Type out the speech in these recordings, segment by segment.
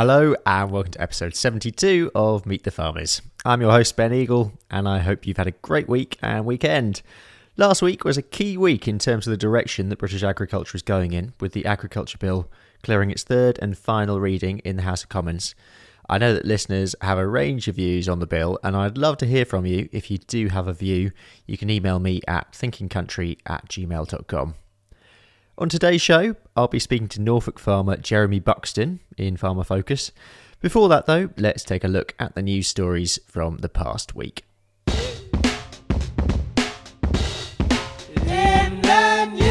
Hello and welcome to episode 72 of Meet the Farmers. I'm your host Ben Eagle and I hope you've had a great week and weekend. Last week was a key week in terms of the direction that British agriculture is going in, with the Agriculture Bill clearing its third and final reading in the House of Commons. I know that listeners have a range of views on the bill and I'd love to hear from you. If you do have a view, you can email me at thinkingcountry@gmail.com. On today's show, I'll be speaking to Norfolk farmer Jeremy Buxton in Farmer Focus. Before that though, let's take a look at the news stories from the past week. In the news.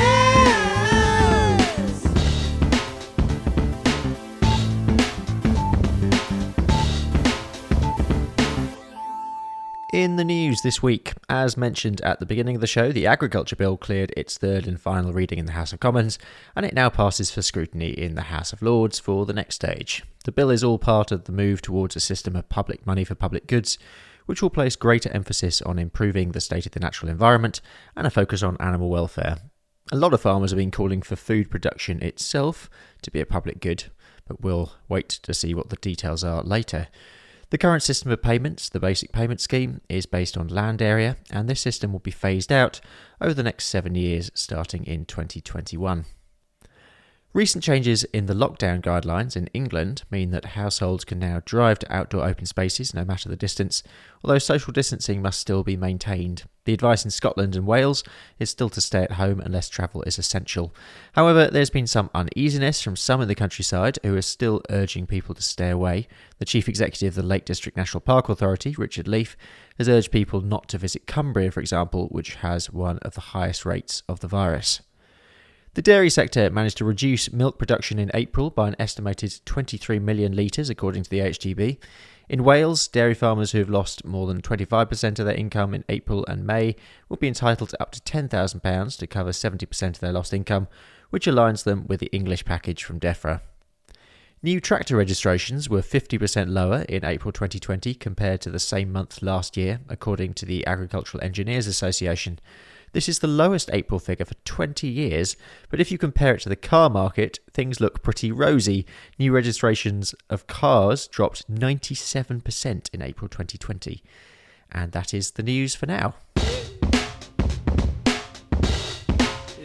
In the news this week, as mentioned at the beginning of the show, the Agriculture Bill cleared its third and final reading in the House of Commons, and it now passes for scrutiny in the House of Lords for the next stage. The bill is all part of the move towards a system of public money for public goods, which will place greater emphasis on improving the state of the natural environment and a focus on animal welfare. A lot of farmers have been calling for food production itself to be a public good, but we'll wait to see what the details are later. The current system of payments, the Basic Payment Scheme, is based on land area, and this system will be phased out over the next 7 years, starting in 2021. Recent changes in the lockdown guidelines in England mean that households can now drive to outdoor open spaces no matter the distance, although social distancing must still be maintained. The advice in Scotland and Wales is still to stay at home unless travel is essential. However, there's been some uneasiness from some in the countryside who are still urging people to stay away. The Chief Executive of the Lake District National Park Authority, Richard Leaf, has urged people not to visit Cumbria, for example, which has one of the highest rates of the virus. The dairy sector managed to reduce milk production in April by an estimated 23 million litres, according to the HGB. In Wales, dairy farmers who have lost more than 25% of their income in April and May will be entitled to up to £10,000 to cover 70% of their lost income, which aligns them with the English package from DEFRA. New tractor registrations were 50% lower in April 2020 compared to the same month last year, according to the Agricultural Engineers Association. This is the lowest April figure for 20 years, but if you compare it to the car market, things look pretty rosy. New registrations of cars dropped 97% in April 2020. And that is the news for now.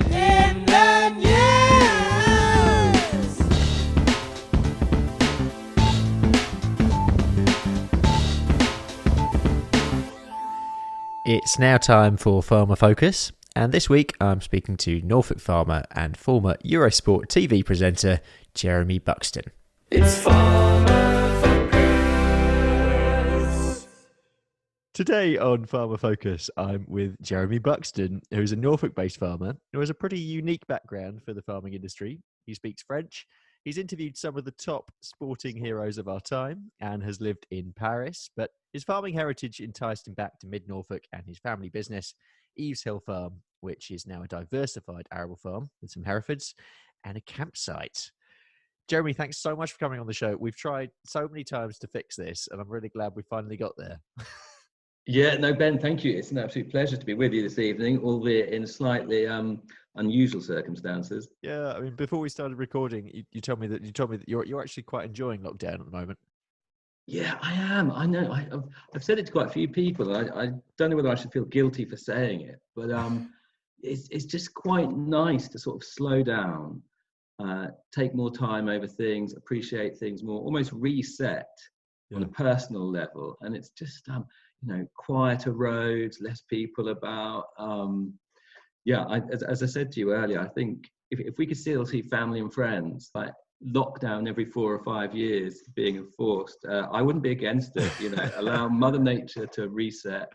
In the news. It's now time for Farmer Focus, and this week I'm speaking to Norfolk farmer and former EuroSport TV presenter Jeremy Buxton. It's Farmer Focus. Today on Farmer Focus, I'm with Jeremy Buxton, who's a Norfolk-based farmer who has a pretty unique background for the farming industry. He speaks French. He's interviewed some of the top sporting heroes of our time and has lived in Paris, but his farming heritage enticed him back to mid-Norfolk and his family business, Eves Hill Farm, which is now a diversified arable farm with some Herefords and a campsite. Jeremy, thanks so much for coming on the show. We've tried so many times to fix this, and I'm really glad we finally got there. Yeah, no, Ben, thank you. It's an absolute pleasure to be with you this evening, albeit in slightly unusual circumstances. Yeah, I mean, before we started recording, you told me that you're actually quite enjoying lockdown at the moment. Yeah, I am. I know. I've said it to quite a few people. I don't know whether I should feel guilty for saying it, but it's just quite nice to sort of slow down, take more time over things, appreciate things more, almost reset on a personal level. And it's just quieter roads, less people about. As I said to you earlier, I think if we could still see family and friends, like lockdown every 4 or 5 years being enforced, I wouldn't be against it. Allow Mother Nature to reset,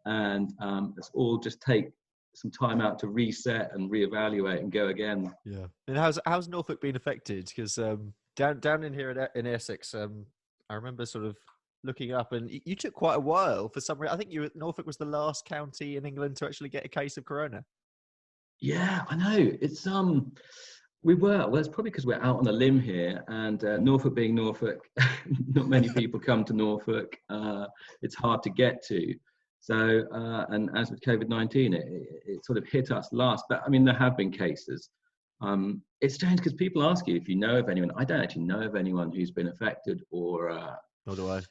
and let's all just take some time out to reset and reevaluate and go again. Yeah. And how's Norfolk been affected? Because down in here in Essex, I remember sort of looking up, and you took quite a while for some reason. I think Norfolk was the last county in England to actually get a case of corona. Yeah, I know. It's well, it's probably because we're out on a limb here, and Norfolk being Norfolk, not many people come to Norfolk. It's hard to get to. So, and as with COVID-19, it sort of hit us last. But I mean, there have been cases. It's strange because people ask you if you know of anyone. I don't actually know of anyone who's been affected or Nor do I.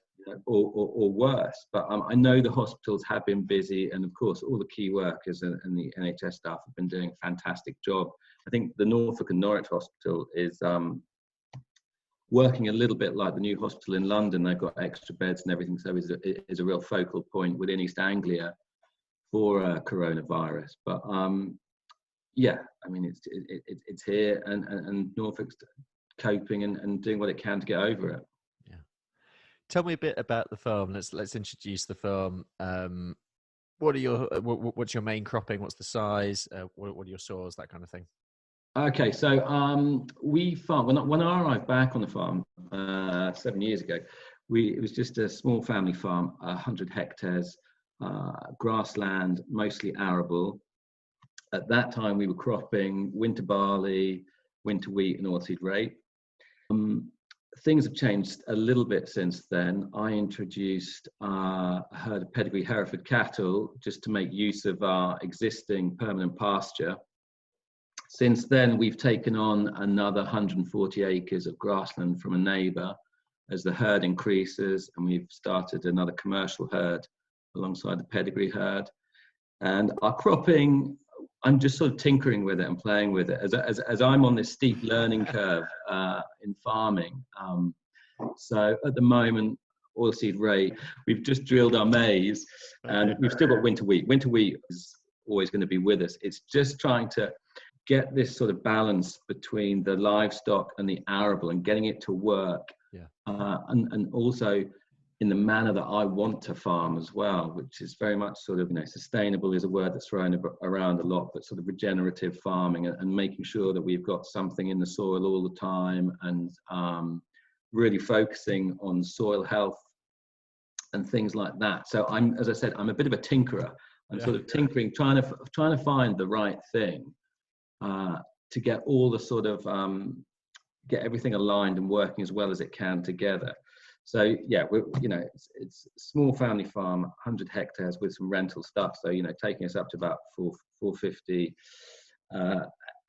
or worse. But I know the hospitals have been busy, and of course, all the key workers and the NHS staff have been doing a fantastic job. I think the Norfolk and Norwich Hospital is working a little bit like the new hospital in London. They've got extra beds and everything, so is a real focal point within East Anglia for coronavirus. But yeah, I mean, it's here, and Norfolk's coping and doing what it can to get over it. Yeah. Tell me a bit about the farm. Let's introduce the farm. What's your main cropping? What's the size? What are your soils? That kind of thing. Okay, so we farm when I arrived back on the farm 7 years ago. It was just a small family farm, 100 hectares, grassland, mostly arable. At that time, we were cropping winter barley, winter wheat, and oilseed rape. Things have changed a little bit since then. I introduced a herd of pedigree Hereford cattle just to make use of our existing permanent pasture. Since then, we've taken on another 140 acres of grassland from a neighbour as the herd increases, and we've started another commercial herd alongside the pedigree herd. And our cropping, I'm just sort of tinkering with it and playing with it as I'm on this steep learning curve in farming. So at the moment, oilseed rape, we've just drilled our maize, and we've still got winter wheat. Winter wheat is always going to be with us. It's just trying to get this sort of balance between the livestock and the arable and getting it to work, and also in the manner that I want to farm as well, which is very much sort of, sustainable is a word that's thrown around a lot, but sort of regenerative farming and making sure that we've got something in the soil all the time, and really focusing on soil health and things like that. So as I said, I'm a bit of a tinkerer. I'm sort of tinkering, trying to find the right thing to get all the sort of get everything aligned and working as well as it can together. So yeah, it's a small family farm, 100 hectares with some rental stuff. So taking us up to about 450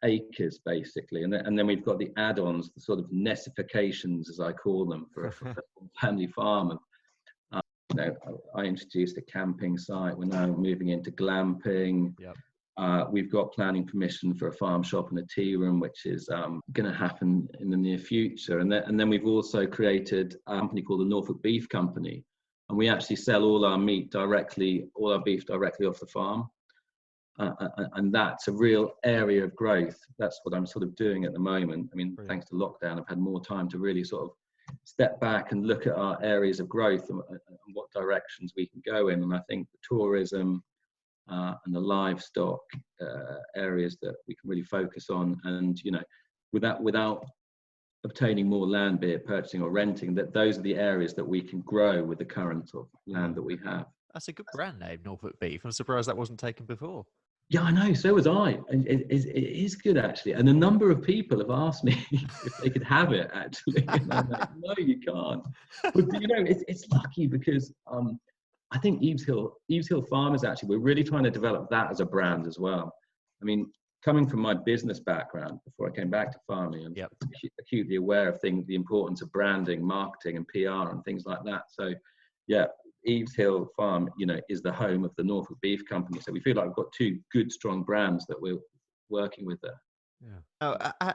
acres basically, and then we've got the add-ons, the sort of nessifications as I call them for a family farm. I introduced a camping site. We're now moving into glamping. Yep. We've got planning permission for a farm shop and a tea room, which is going to happen in the near future. And then we've also created a company called the Norfolk Beef Company, and we actually sell all our beef directly off the farm. And that's a real area of growth. That's what I'm sort of doing at the moment. I mean, thanks to lockdown, I've had more time to really sort of step back and look at our areas of growth and what directions we can go in. And I think the tourism and the livestock areas that we can really focus on, and without obtaining more land, be it purchasing or renting, that those are the areas that we can grow with the current sort of land that we have. That's a good brand name, Norfolk Beef. I'm surprised that wasn't taken before. Yeah, I know. So was I. And it is good, actually. And a number of people have asked me if they could have it, actually. And I'm like, no, you can't. But it's lucky because I think Eves Hill Farmers, actually, we're really trying to develop that as a brand as well. I mean, coming from my business background before I came back to farming, I'm acutely aware of the importance of branding, marketing, and PR and things like that. So, yeah, Eves Hill Farm, is the home of the Norfolk Beef Company. So we feel like we've got two good, strong brands that we're working with there. Yeah.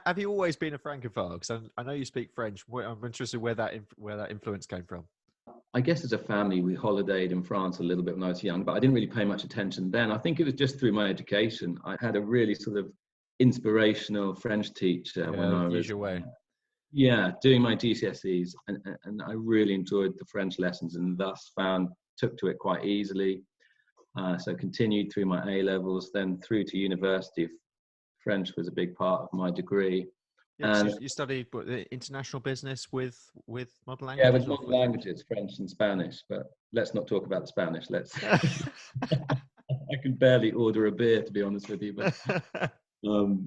Have you always been a francophile? Because I know you speak French. I'm interested where that influence came from. I guess as a family, we holidayed in France a little bit when I was young, but I didn't really pay much attention then. I think it was just through my education. I had a really sort of inspirational French teacher when I was doing my GCSEs, and I really enjoyed the French lessons, and thus took to it quite easily. So continued through my A levels, then through to university. French was a big part of my degree. Yeah, so you studied international business with modern languages? Yeah, with modern languages, French and Spanish, but let's not talk about the Spanish. I can barely order a beer, to be honest with you. But all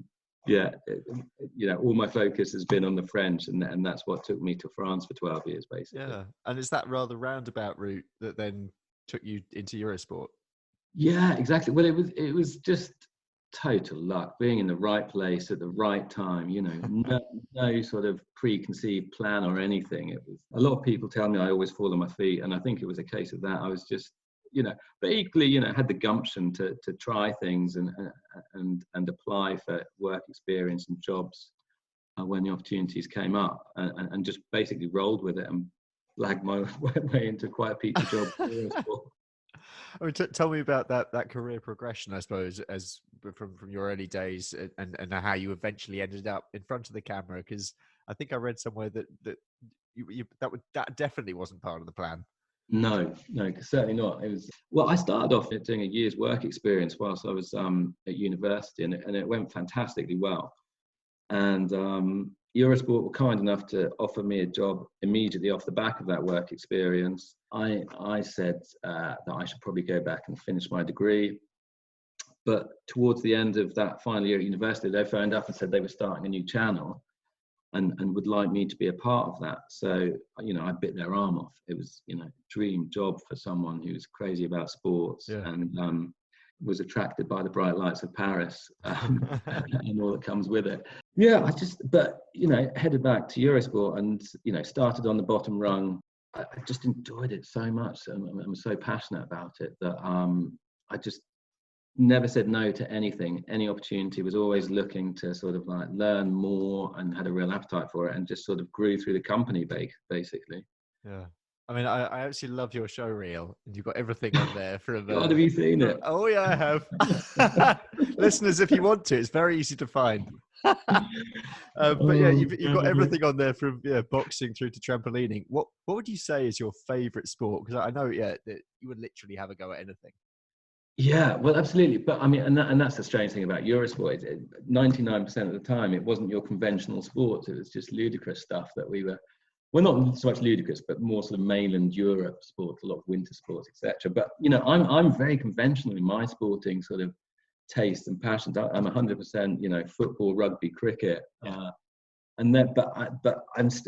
my focus has been on the French, and that's what took me to France for 12 years, basically. Yeah, and is that rather roundabout route that then took you into EuroSport? Yeah, exactly. Well, it was just total luck, being in the right place at the right time, you know, no sort of preconceived plan or anything. It was, a lot of people tell me I always fall on my feet, and I think it was a case of that. I was just, you know, but equally, you know, had the gumption to try things and apply for work experience and jobs when the opportunities came up, and just basically rolled with it and blagged my way into quite a peachy job. I mean, tell me about that career progression, I suppose, as from your early days, and how you eventually ended up in front of the camera. Because I think I read somewhere that that definitely wasn't part of the plan. No, certainly not. It was, well, I started off doing a year's work experience whilst I was at university, and it went fantastically well. And EuroSport were kind enough to offer me a job immediately off the back of that work experience. I said that I should probably go back and finish my degree. But towards the end of that final year at university, they phoned up and said they were starting a new channel and would like me to be a part of that. So, you know, I bit their arm off. It was, you know, dream job for someone who's crazy about sports and was attracted by the bright lights of Paris and all that comes with it. Yeah, but, you know, headed back to EuroSport and, you know, started on the bottom rung. I just enjoyed it so much. I'm so passionate about it that I just never said no to anything. Any opportunity, was always looking to sort of like learn more, and had a real appetite for it, and just sort of grew through the company basically. Yeah. I mean, I actually love your show reel, and you've got everything on there from. God, have you seen it? Oh yeah, I have. Listeners, if you want to, it's very easy to find. But yeah, you've got everything on there from boxing through to trampolining. What would you say is your favourite sport? Because I know that you would literally have a go at anything. Yeah, well, absolutely. But I mean, and that's the strange thing about EuroSport. 99% of the time, it wasn't your conventional sports. It was just ludicrous stuff that we were. Well, not so much ludicrous, but more sort of mainland Europe sports, a lot of winter sports, etc. But you know, I'm very conventional in my sporting sort of taste and passions. I'm 100%, you know, football, rugby, cricket, and then. But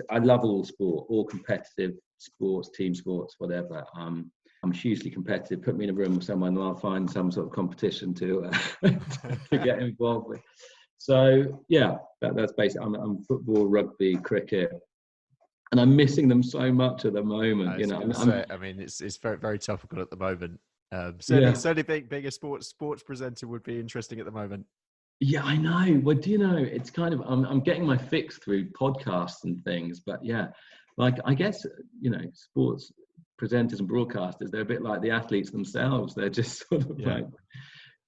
I love all sport, all competitive sports, team sports, whatever. I'm hugely competitive. Put me in a room with someone, and I'll find some sort of competition to get involved with. So yeah, that's basically. I'm football, rugby, cricket. And I'm missing them so much at the moment. You know, I mean, it's very, very topical at the moment. Certainly being a sports presenter would be interesting at the moment. Yeah, I know. Well, do you know? It's kind of I'm getting my fix through podcasts and things. But yeah, like I guess, you know, sports presenters and broadcasters, they're a bit like the athletes themselves. They're just sort of like,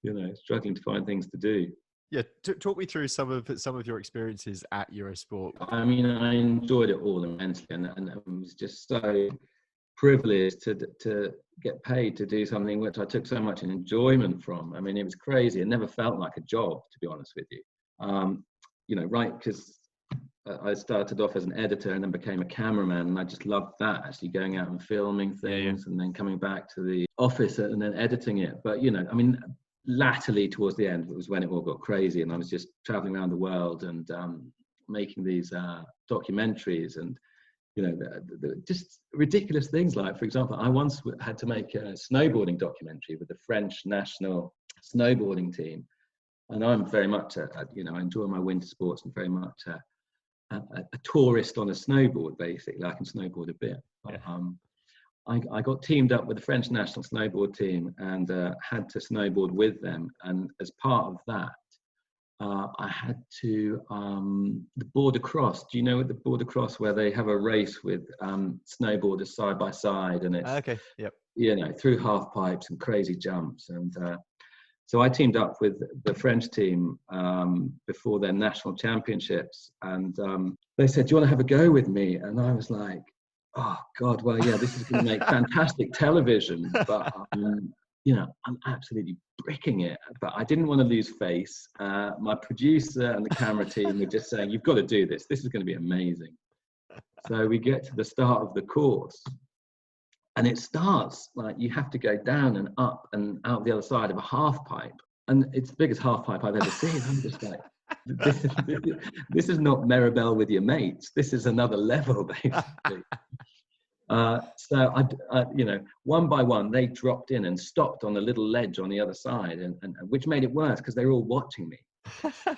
you know, struggling to find things to do. Yeah, talk me through some of your experiences at EuroSport. I mean, I enjoyed it all immensely, and I was just so privileged to get paid to do something which I took so much enjoyment from. I mean, it was crazy. It never felt like a job, to be honest with you. You know, right? Because I started off as an editor and then became a cameraman, and I just loved that, actually going out and filming things and then coming back to the office and then editing it. But, you know, I mean, latterly towards the end, it was when it all got crazy, and I was just traveling around the world and making these documentaries and, you know, the just ridiculous things. Like, for example, I once had to make a snowboarding documentary with the French national snowboarding team. And I'm very much, you know, I enjoy my winter sports and very much a tourist on a snowboard, basically. I can snowboard a bit. But, I got teamed up with the French national snowboard team and had to snowboard with them. And as part of that, I had to the border cross. Do you know what the border cross, where they have a race with snowboarders side by side, and it's you know, through half pipes and crazy jumps. And so I teamed up with the French team before their national championships, and they said, "Do you want to have a go with me?" And I was like, "Oh God, well, yeah, this is going to make fantastic television, but you know, I'm absolutely bricking it." But I didn't want to lose face. My producer and the camera team were just saying, "You've got to do this. This is going to be amazing." So we get to the start of the course, and it starts like you have to go down and up and out the other side of a half pipe, and it's the biggest half pipe I've ever seen. I'm just like, this is not Maribel with your mates. This is another level, basically. So you know, one by one, they dropped in and stopped on a little ledge on the other side, and which made it worse because they were all watching me.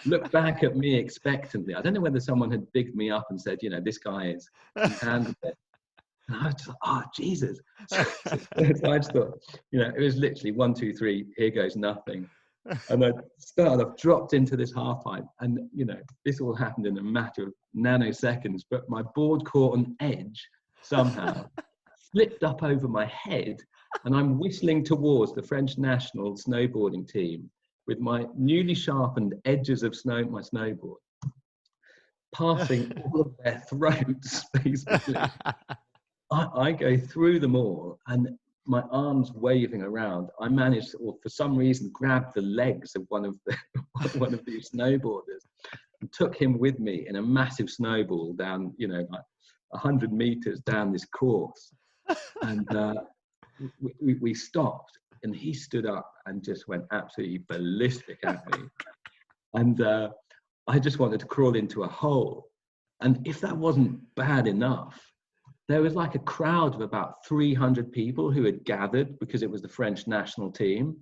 Looked back at me expectantly. I don't know whether someone had bigged me up and said, you know, this guy is, he's handled it. And I was just like, oh, Jesus. So I just thought, you know, it was literally 1, 2, 3, here goes nothing. And I dropped into this half pipe. And, you know, this all happened in a matter of nanoseconds, but my board caught an edge somehow, flipped up over my head, and I'm whistling towards the French national snowboarding team with my newly sharpened edges of my snowboard, passing all of their throats, basically. I go through them all, and my arms waving around. I managed, or for some reason, grab the legs of one of these snowboarders and took him with me in a massive snowball down, you know, like 100 meters down this course. And we stopped, and he stood up and just went absolutely ballistic at me. And I just wanted to crawl into a hole. And if that wasn't bad enough, there was like a crowd of about 300 people who had gathered because it was the French national team.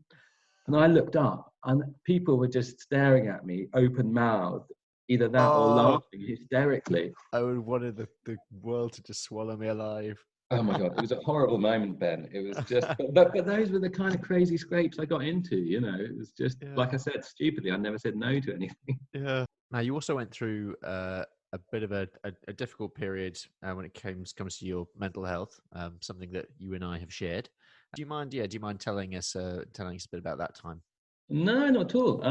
And I looked up, and people were just staring at me, open-mouthed, either that or laughing hysterically. I would have wanted the world to just swallow me alive. Oh my God, it was a horrible moment, Ben. It was just, but those were the kind of crazy scrapes I got into, you know. It was just, like I said, stupidly, I never said no to anything. Yeah. Now, you also went through a bit of a difficult period when it comes to your mental health, something that you and I have shared. Do you mind telling us a bit about that time? No, not at all.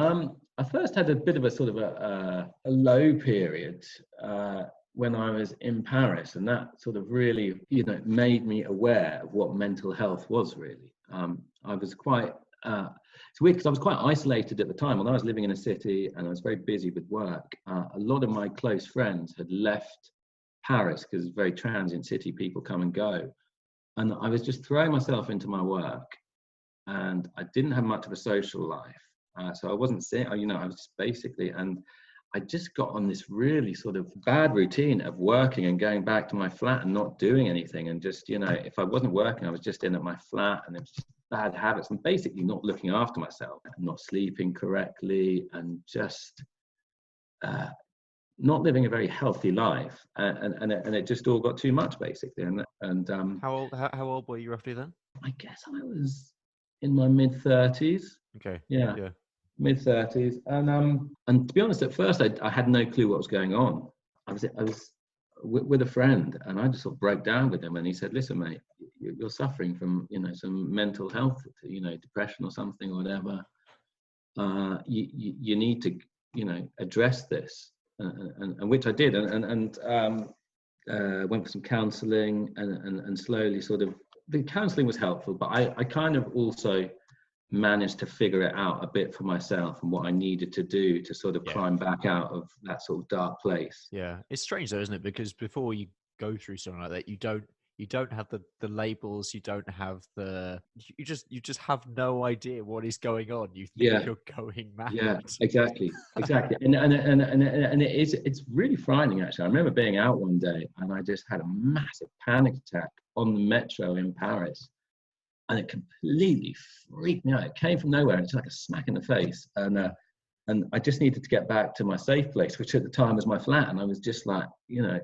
I first had a bit of a sort of a low period when I was in Paris, and that sort of really, you know, made me aware of what mental health was really. I was quite, it's weird because I was quite isolated at the time. When I was living in a city and I was very busy with work, a lot of my close friends had left Paris because it's a very transient city, people come and go. And I was just throwing myself into my work, and I didn't have much of a social life. So I wasn't saying, you know, I was just basically, and I just got on this really sort of bad routine of working and going back to my flat and not doing anything. And just, you know, if I wasn't working, I was just in at my flat, and it was just bad habits and basically not looking after myself, not sleeping correctly, and just not living a very healthy life. And it just all got too much basically. And how old were you roughly then? I guess I was in my mid-30s. Okay. Yeah. Mid-30s. And to be honest, at first I had no clue what was going on. I was with a friend, and I just sort of broke down with him, and he said, listen, mate, you're suffering from, you know, some mental health, you know, depression or something or whatever. You need to, you know, address this. And which I did, and went for some counselling, and slowly sort of, the counselling was helpful, but I kind of also managed to figure it out a bit for myself and what I needed to do to sort of climb back out of that sort of dark place. Yeah, it's strange though, isn't it? Because before you go through something like that, you don't have the labels, you don't have you just have no idea what is going on. You think you're going mad. Yeah, exactly. And it's really frightening actually. I remember being out one day and I just had a massive panic attack on the metro in Paris, and it completely freaked me out. It came from nowhere, and it's like a smack in the face. And I just needed to get back to my safe place, which at the time was my flat. And I was just like, you know,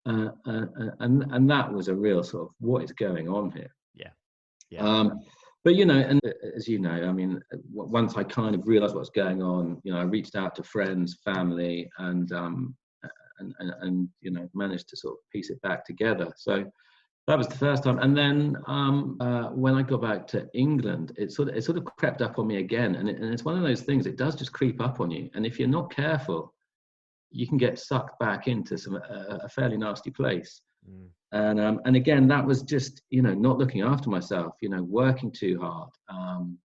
and that was a real sort of, what is going on here? Yeah. But you know, and as you know, I mean, once I kind of realized what was going on, you know, I reached out to friends, family, and you know, managed to sort of piece it back together. So that was the first time. And then when I got back to England, it sort of crept up on me again. And it's one of those things, it does just creep up on you. And if you're not careful, you can get sucked back into a fairly nasty place. And again, that was just, you know, not looking after myself, you know, working too hard,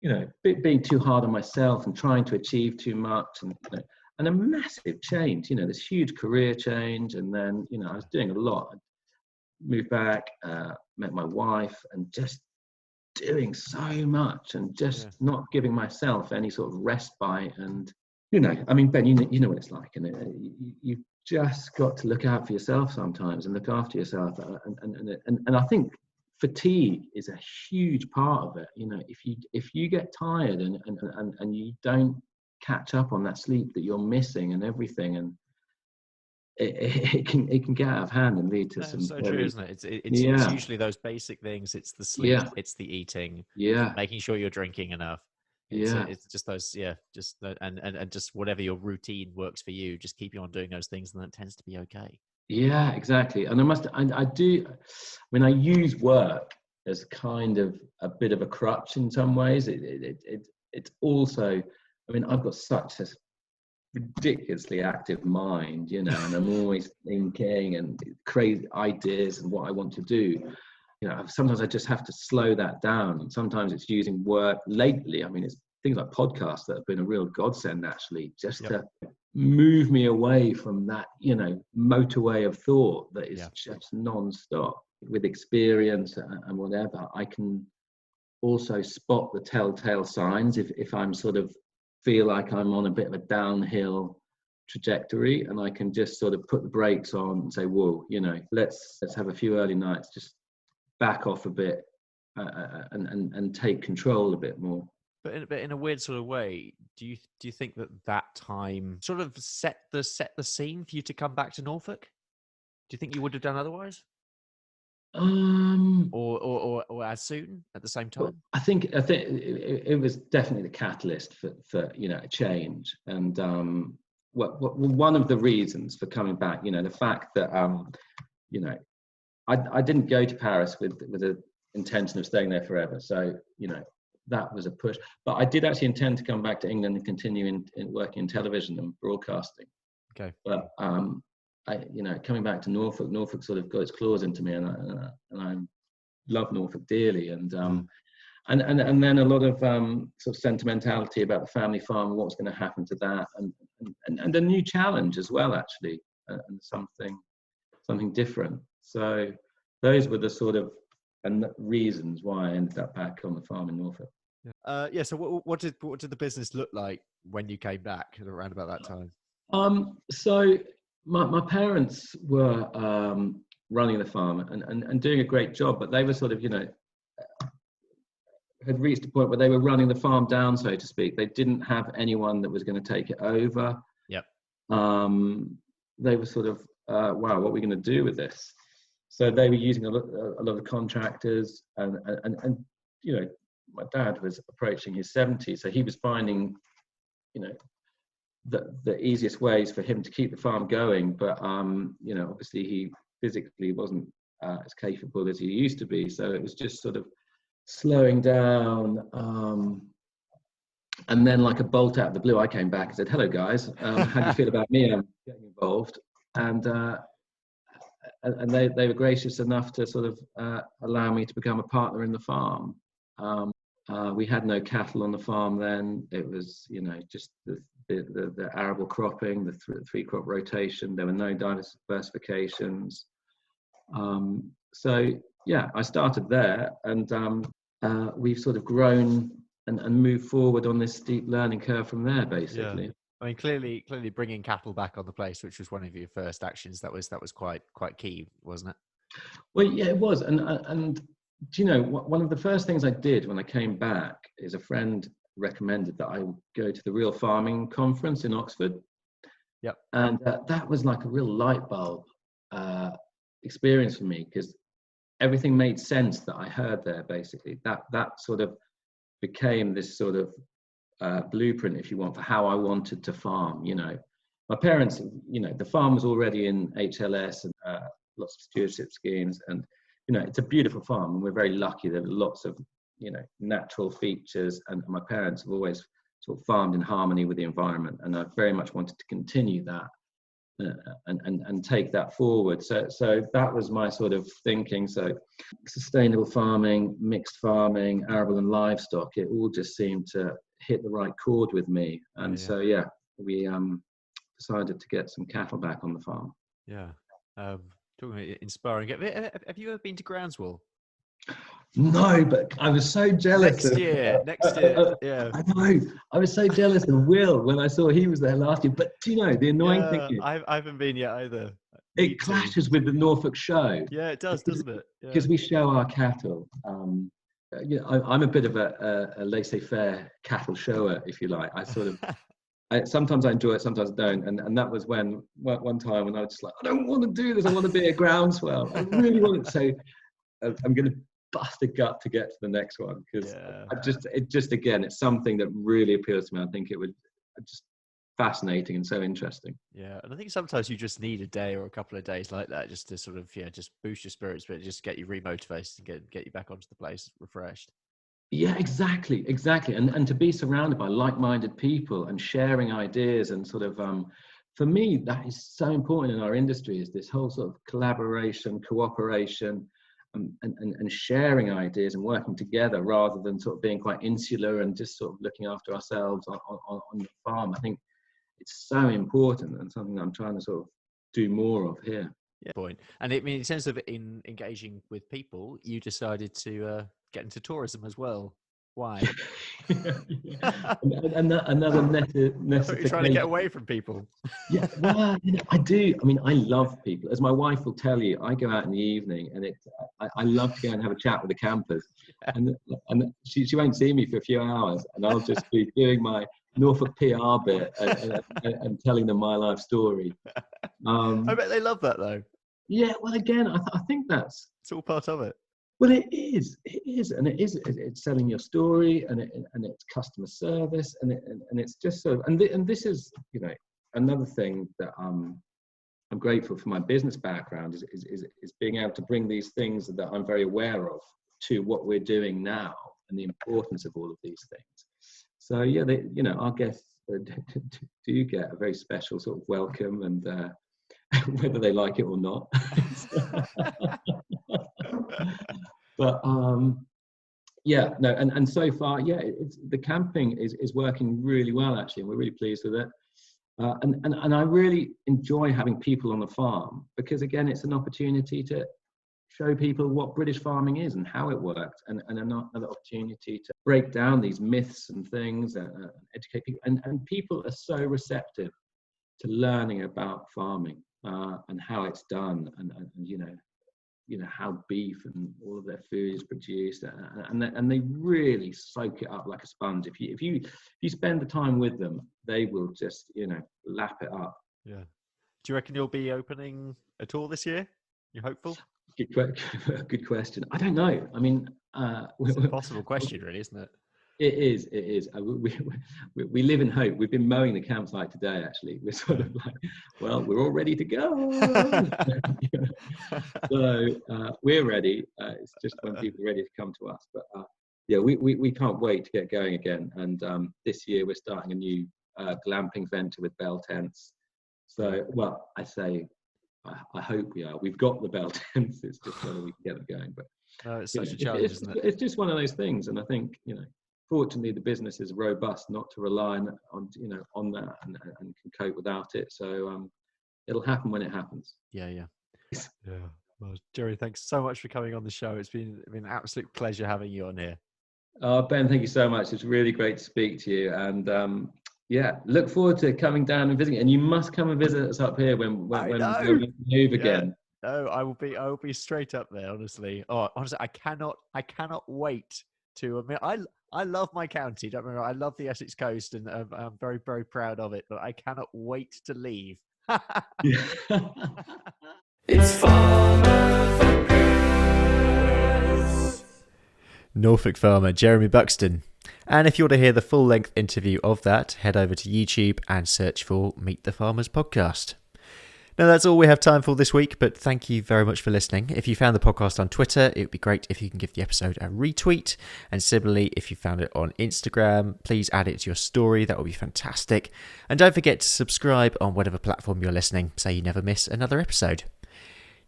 you know, being too hard on myself and trying to achieve too much, and, you know, and a massive change, you know, this huge career change. And then, you know, I was doing a lot. I moved back, met my wife, and just doing so much, and just not giving myself any sort of respite. And you know, I mean, Ben, you know what it's like, and you've just got to look out for yourself sometimes and look after yourself, and I think fatigue is a huge part of it. You know, if you get tired and you don't catch up on that sleep that you're missing and everything, and it can get out of hand and lead to That's some so true, very, isn't it? It's yeah, usually those basic things. It's the sleep, yeah, it's the eating, yeah, making sure you're drinking enough. yeah. It's just those, yeah, just and just whatever your routine works for you, just keep you on doing those things, and that tends to be okay. Yeah, exactly. And I do, when I use work as kind of a bit of a crutch in some ways, it's also, I mean, I've got such a ridiculously active mind, you know, and I'm always thinking and crazy ideas and what I want to do. You know, sometimes I just have to slow that down. And sometimes it's using work lately. I mean, it's things like podcasts that have been a real godsend, actually, just to move me away from that, you know, motorway of thought that is just non-stop. With experience and whatever, I can also spot the telltale signs if I'm sort of feel like I'm on a bit of a downhill trajectory, and I can just sort of put the brakes on and say, whoa, you know, let's have a few early nights, just back off a bit, and take control a bit more. But in a weird sort of way, do you think that time sort of set the scene for you to come back to Norfolk? Do you think you would have done otherwise, or as soon at the same time? I think it was definitely the catalyst for you know, a change, and one of the reasons for coming back, you know, the fact that you know, I didn't go to Paris with the intention of staying there forever, so you know, that was a push. But I did actually intend to come back to England and continue in working in television and broadcasting. Okay. But you know, coming back to Norfolk sort of got its claws into me, and I love Norfolk dearly, and then a lot of sort of sentimentality about the family farm and what's going to happen to that, and a new challenge as well, actually, and something different. So those were the sort of reasons why I ended up back on the farm in Norfolk. So what did the business look like when you came back around about that time? So my parents were running the farm and doing a great job, but they were sort of, you know, had reached a point where they were running the farm down, so to speak. They didn't have anyone that was going to take it over. Yep. They were sort of, wow, what are we going to do with this? So they were using a lot of contractors, and you know, my dad was approaching his 70s, so he was finding, you know, the easiest ways for him to keep the farm going. But you know, obviously he physically wasn't as capable as he used to be, so it was just sort of slowing down. And then, like a bolt out of the blue, I came back and said, "Hello, guys. How do you feel about me getting involved?" And they were gracious enough to sort of allow me to become a partner in the farm. We had no cattle on the farm then. It was, you know, just the arable cropping, the three crop rotation. There were no diversifications. So yeah, I started there, and we've sort of grown and moved forward on this steep learning curve from there, basically. Yeah. I mean, clearly bringing cattle back on the place, which was one of your first actions, that was quite key, wasn't it? Well, yeah, it was. And do you know, one of the first things I did when I came back is a friend recommended that I go to the Real Farming Conference in Oxford. Yep. And that was like a real light bulb experience for me, because everything made sense that I heard there, basically. That sort of became this sort of blueprint, if you want, for how I wanted to farm. You know, my parents, you know, the farm was already in HLS and lots of stewardship schemes, and you know, it's a beautiful farm, and we're very lucky. There are lots of, you know, natural features, and my parents have always sort of farmed in harmony with the environment, and I very much wanted to continue that and take that forward. So that was my sort of thinking. So sustainable farming, mixed farming, arable and livestock, it all just seemed to hit the right chord with me. And so yeah, we decided to get some cattle back on the farm. Yeah. Talking about inspiring. Have you ever been to Groundswell? No, but I was so jealous. Next year, yeah. I know. I was so jealous of Will when I saw he was there last year. But do you know, the annoying thing is, I haven't been yet either. it clashes with the Norfolk show. Yeah, it does, doesn't it? Because we show our cattle. I'm a bit of a laissez-faire cattle shower, if you like. I sort of, sometimes I enjoy it, sometimes I don't. And that was when one time when I was just like, I don't want to do this. I want to be a groundswell. I really want it. So I'm going to bust a gut to get to the next one, because again, it's something that really appeals to me. I think it would just fascinating and so interesting. Yeah, and I think sometimes you just need a day or a couple of days like that just to sort of just boost your spirits, but just get you remotivated and get you back onto the place refreshed. Yeah, exactly, and to be surrounded by like-minded people and sharing ideas and sort of for me, that is so important in our industry, is this whole sort of collaboration, cooperation, and sharing ideas and working together, rather than sort of being quite insular and just sort of looking after ourselves on the farm. I think it's so important, and something that I'm trying to sort of do more of here. Yeah, point. And I mean, in terms of engaging with people, you decided to get into tourism as well. Why? Another you're trying to get away from people. Yeah, well, I do. I mean, I love people. As my wife will tell you, I go out in the evening, and I love to go and have a chat with the campers. And she won't see me for a few hours, and I'll just be doing my Norfolk PR bit and telling them my life story. I bet they love that though. Yeah, well, again, I think it's all part of it. Well, it is, and it's selling your story, and it's customer service, and it's just sort of, and this is, another thing that I'm grateful for my business background is being able to bring these things that I'm very aware of to what we're doing now, and the importance of all of these things. So yeah, our guests do get a very special sort of welcome, and whether they like it or not. But and so far, the camping is working really well, actually, and we're really pleased with it. And I really enjoy having people on the farm, because again, it's an opportunity to show people what British farming is and how it works, and another opportunity to break down these myths and things, and educate people. And people are so receptive to learning about farming and how it's done, and how beef and all of their food is produced, and they really soak it up like a sponge. If you spend the time with them, they will just lap it up. Yeah. Do you reckon you'll be opening at all this year? You hopeful? Good question. I don't know. I mean, it's an impossible question, really, isn't it? It is. We live in hope. We've been mowing the campsite today, actually. We're sort of like, well, we're all ready to go. So we're ready. It's just when people are ready to come to us. But we can't wait to get going again. And this year we're starting a new glamping venture with Bell Tents. So, well, I hope we are. We've got the Bell Tents. It's just whether we can get them going. But it's such a challenge, isn't it? It's just one of those things. And I think, fortunately, the business is robust not to rely on that, and can cope without it. So it'll happen when it happens. Yeah. Well, Jerry, thanks so much for coming on the show. It's been an absolute pleasure having you on here. Ben, thank you so much. It's really great to speak to you, and look forward to coming down and visiting. And you must come and visit us up here when we move again. No, I will be straight up there. Honestly, I cannot wait to admit I love my county. Don't remember, I love the Essex coast, and I'm very, very proud of it. But I cannot wait to leave. It's Farmer Focus. Norfolk farmer Jeremy Buxton. And if you want to hear the full-length interview of that, head over to YouTube and search for Meet the Farmers podcast. Now, that's all we have time for this week, but thank you very much for listening. If you found the podcast on Twitter, it would be great if you can give the episode a retweet. And similarly, if you found it on Instagram, please add it to your story. That would be fantastic. And don't forget to subscribe on whatever platform you're listening, so you never miss another episode.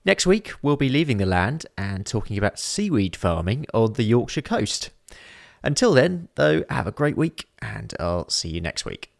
Next week, we'll be leaving the land and talking about seaweed farming on the Yorkshire coast. Until then, though, have a great week, and I'll see you next week.